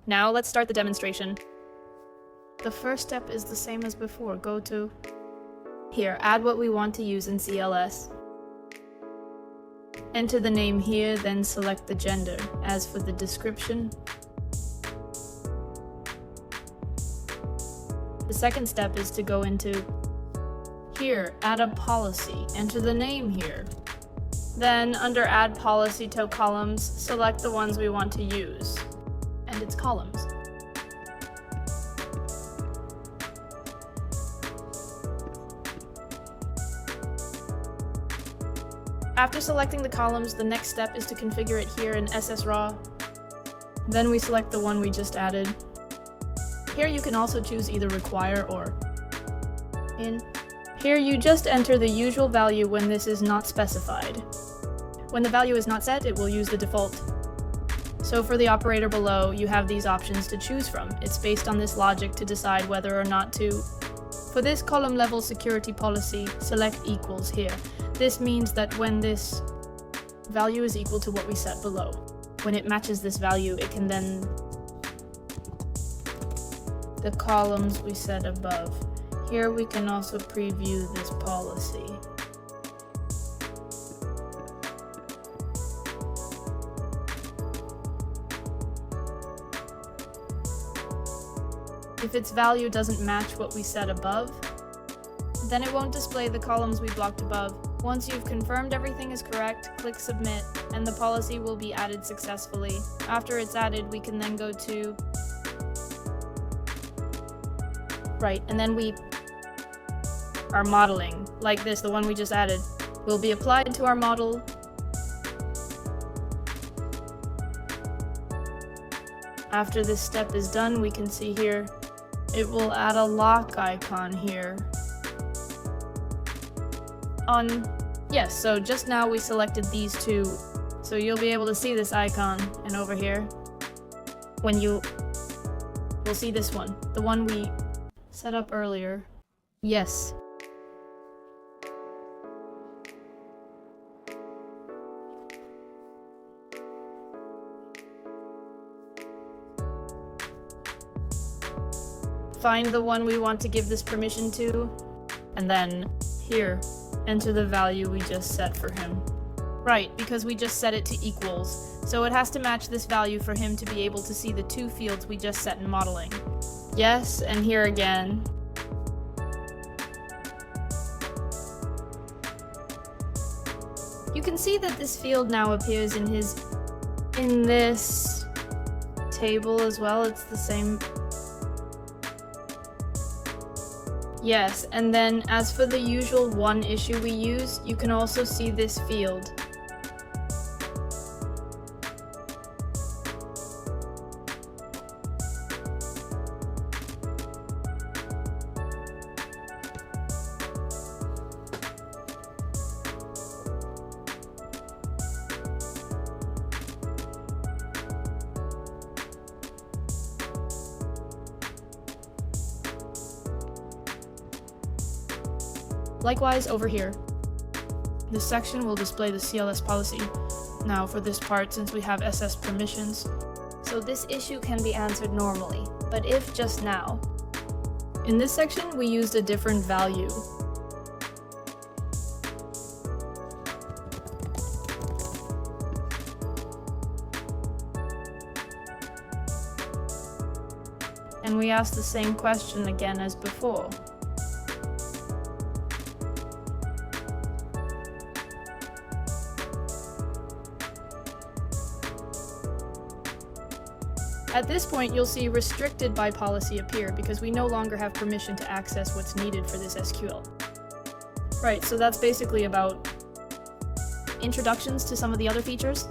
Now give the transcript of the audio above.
Now let's start the demonstration. The first step is the same as before. Go to here, add what we want to use in CLS. Enter the name here, then select the gender. As for the description, the second step is to go into here, add a policy, enter the name here. Then under add policy to columns, select the ones we want to use and its columns. After selecting the columns, the next step is to configure it here in SSRaw. Then we select the one we just added. Here you can also choose either require or in. Here you just enter the usual value when this is not specified. When the value is not set, it will use the default. So for the operator below, you have these options to choose from. It's based on this logic to decide whether or not to. For this column-level security policy, select equals here. This means that when this value is equal to what we set below, when it matches this value, it can then the columns we set above. Here we can also preview this policy. If its value doesn't match what we set above, then it won't display the columns we blocked above. Once you've confirmed everything is correct, click submit, and the policy will be added successfully. After it's added, we can then go to and then our modeling, like this, the one we just added, will be applied to our model. After this step is done, we can see here, it will add a lock icon here. Yes, so just now we selected these two, so you'll be able to see this icon, and over here, we'll see this one, the one we set up earlier. Yes. Find the one we want to give this permission to, and then here, enter the value we just set for him. Right, because we just set it to equals, so it has to match this value for him to be able to see the two fields we just set in modeling. Yes, and here again. You can see that this field now appears in this table as well. It's the same. Yes, and then as for the usual one issue we use, you can also see this field. Likewise, over here, this section will display the CLS policy. Now for this part, since we have SS permissions, so this issue can be answered normally, but if just now. In this section, we used a different value. And we asked the same question again as before. At this point, you'll see restricted by policy appear because we no longer have permission to access what's needed for this SQL. Right, so that's basically about introductions to some of the other features.